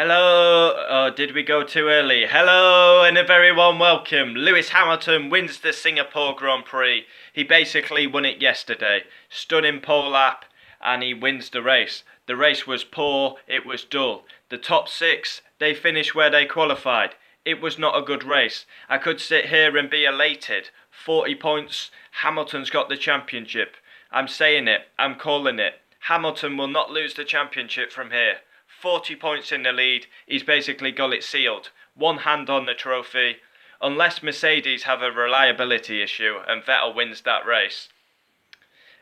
Hello, did we go too early? Hello and a very warm welcome. Lewis Hamilton wins the Singapore Grand Prix. He basically won it yesterday. Stunning pole lap and he wins the race. The race was poor, it was dull. The top six, they finished where they qualified. It was not a good race. I could sit here and be elated. 40 points, Hamilton's got the championship. I'm saying it, I'm calling it. Hamilton will not lose the championship from here. 40 points in the lead, he's basically got it sealed. One hand on the trophy, unless Mercedes have a reliability issue and Vettel wins that race.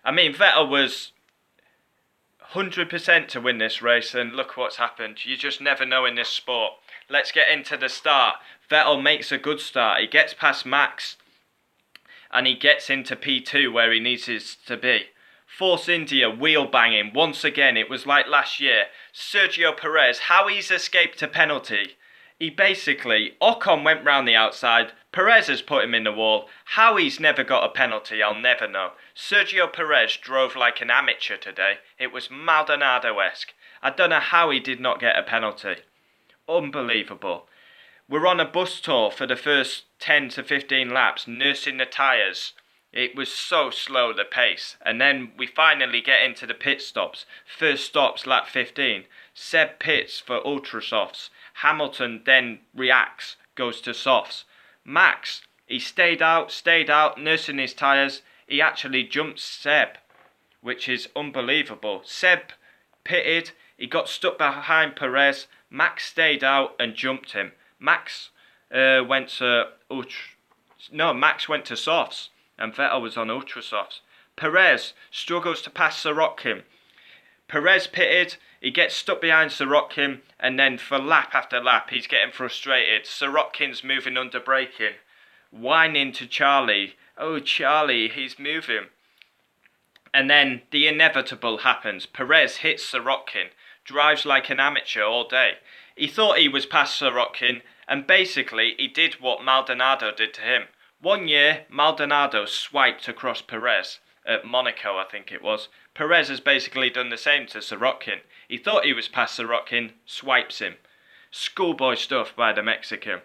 I mean, Vettel was 100% to win this race, and look what's happened. You just never know in this sport. Let's get into the start. Vettel makes a good start. He gets past Max, and he gets into P2 where he needs to be. Force India wheel banging once again. It was like last year. Sergio Perez, how he's escaped a penalty. He basically, Ocon went round the outside. Perez has put him in the wall. How he's never got a penalty, I'll never know. Sergio Perez drove like an amateur today. It was Maldonado-esque. I don't know how he did not get a penalty. Unbelievable. We're on a bus tour for the first 10 to 15 laps, nursing the tyres. It was so slow, the pace. And then we finally get into the pit stops. First stops, lap 15. Seb pits for ultra softs. Hamilton then reacts, goes to softs. Max, he stayed out, nursing his tyres. He actually jumped Seb, which is unbelievable. Seb pitted, he got stuck behind Perez. Max stayed out and jumped him. Max went to softs. And Vettel was on ultra softs. Perez struggles to pass Sirotkin. Perez pitted, he gets stuck behind Sirotkin, and then for lap after lap he's getting frustrated. Sirotkin's moving under braking, whining to Charlie. Oh Charlie, he's moving. And then the inevitable happens. Perez hits Sirotkin, drives like an amateur all day. He thought he was past Sirotkin, and basically he did what Maldonado did to him. 1 year, Maldonado swiped across Perez at Monaco, I think it was. Perez has basically done the same to Sirotkin. He thought he was past Sirotkin, swipes him. Schoolboy stuff by the Mexican.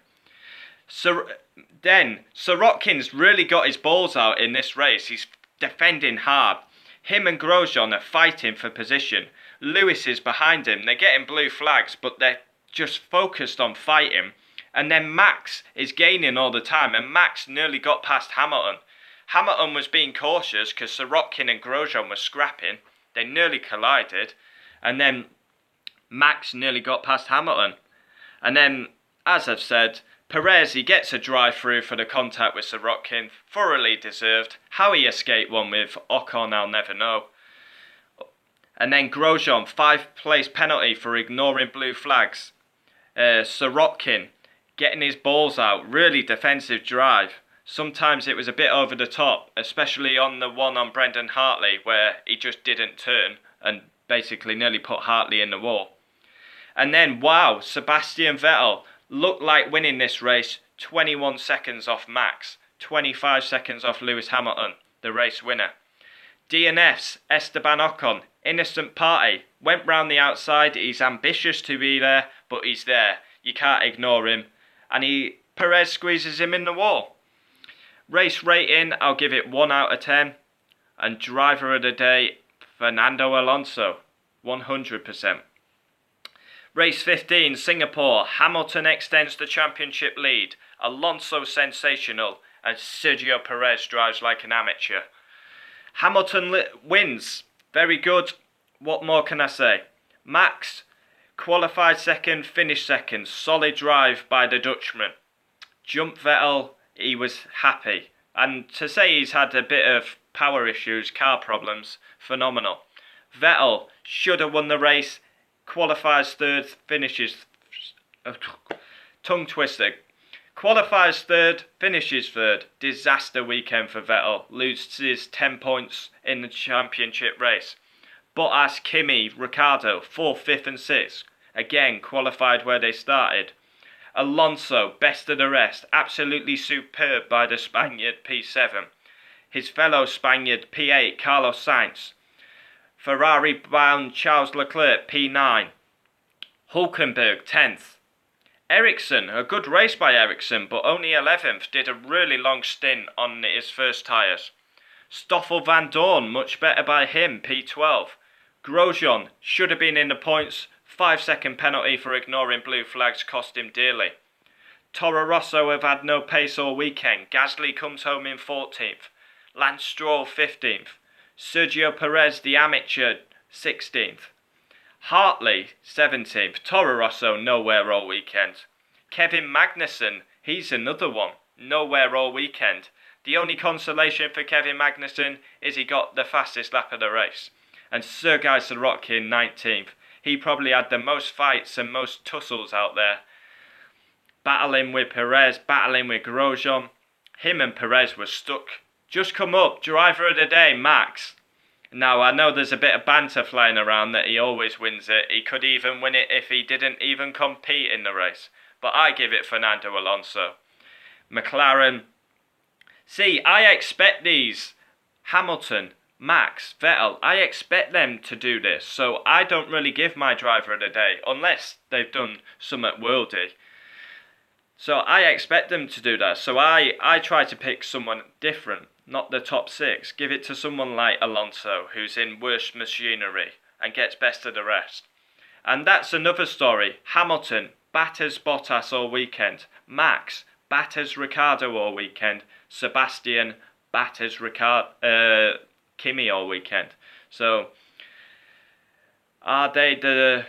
Then, Sirotkin's really got his balls out in this race. He's defending hard. Him and Grosjean are fighting for position. Lewis is behind him. They're getting blue flags, but they're just focused on fighting. And then Max is gaining all the time, and Max nearly got past Hamilton. Hamilton was being cautious because Sirotkin and Grosjean were scrapping. They nearly collided, and then Max nearly got past Hamilton. And then, as I've said, Perez, he gets a drive-through for the contact with Sirotkin, thoroughly deserved. How he escaped one with Ocon, I'll never know. And then Grosjean, 5th place penalty for ignoring blue flags. Sirotkin getting his balls out, really defensive drive. Sometimes it was a bit over the top, especially on the one on Brendan Hartley where he just didn't turn and basically nearly put Hartley in the wall. And then, wow, Sebastian Vettel looked like winning this race. 21 seconds off Max, 25 seconds off Lewis Hamilton, the race winner. DNF's Esteban Ocon, innocent party, went round the outside. He's ambitious to be there, but he's there. You can't ignore him. And Perez squeezes him in the wall. Race rating, I'll give it 1 out of 10. And driver of the day, Fernando Alonso, 100%. Race 15, Singapore. Hamilton extends the championship lead. Alonso sensational. And Sergio Perez drives like an amateur. Hamilton wins. Very good. What more can I say? Max qualified second, finished second. Solid drive by the Dutchman. Jump Vettel, he was happy. And to say he's had a bit of power issues, car problems, phenomenal. Vettel should have won the race. Qualifies third, finishes... tongue twister. Qualifies third, finishes third. Disaster weekend for Vettel. Loses 10 points in the championship race. Bottas, Kimi, Ricciardo, 4th, 5th and 6th. Again, qualified where they started. Alonso, best of the rest. Absolutely superb by the Spaniard, P7. His fellow Spaniard, P8, Carlos Sainz. Ferrari-bound Charles Leclerc, P9. Hulkenberg 10th. Ericsson, a good race by Ericsson, but only 11th, did a really long stint on his first tyres. Stoffel Van Dorn, much better by him, P12. Grosjean should have been in the points. 5-second penalty for ignoring blue flags cost him dearly. Toro Rosso have had no pace all weekend. Gasly comes home in 14th. Lance Stroll 15th. Sergio Perez, the amateur, 16th. Hartley 17th. Toro Rosso nowhere all weekend. Kevin Magnussen, he's another one. Nowhere all weekend. The only consolation for Kevin Magnussen is he got the fastest lap of the race. And Sergei Sorokin 19th. He probably had the most fights and most tussles out there. Battling with Perez, battling with Grosjean. Him and Perez were stuck. Just come up, driver of the day, Max. Now, I know there's a bit of banter flying around that he always wins it. He could even win it if he didn't even compete in the race. But I give it Fernando Alonso. McLaren. See, I expect these. Hamilton, Max, Vettel, I expect them to do this. So I don't really give my driver of the day unless they've done something worldy. So I expect them to do that. So I try to pick someone different. Not the top 6. Give it to someone like Alonso, who's in worse machinery and gets best of the rest. And that's another story. Hamilton batters Bottas all weekend. Max batters Ricciardo all weekend. Sebastian batters Kimi all weekend. So are they the...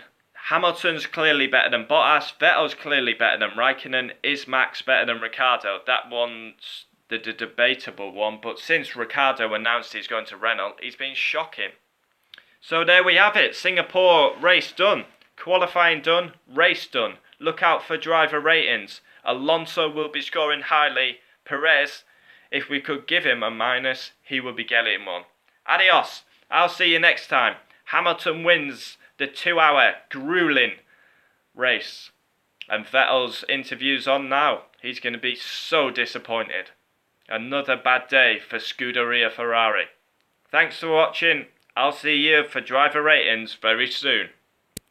Hamilton's clearly better than Bottas. Vettel's clearly better than Raikkonen. Is Max better than Ricciardo? That one's the debatable one, but since Ricciardo announced he's going to Renault, he's been shocking. So there we have it. Singapore race done. Qualifying done. Race done. Look out for driver ratings. Alonso will be scoring highly. Perez, if we could give him a minus, he will be getting one. Adios. I'll see you next time. Hamilton wins the 2-hour grueling race. And Vettel's interview's on now. He's going to be so disappointed. Another bad day for Scuderia Ferrari. Thanks for watching. I'll see you for driver ratings very soon.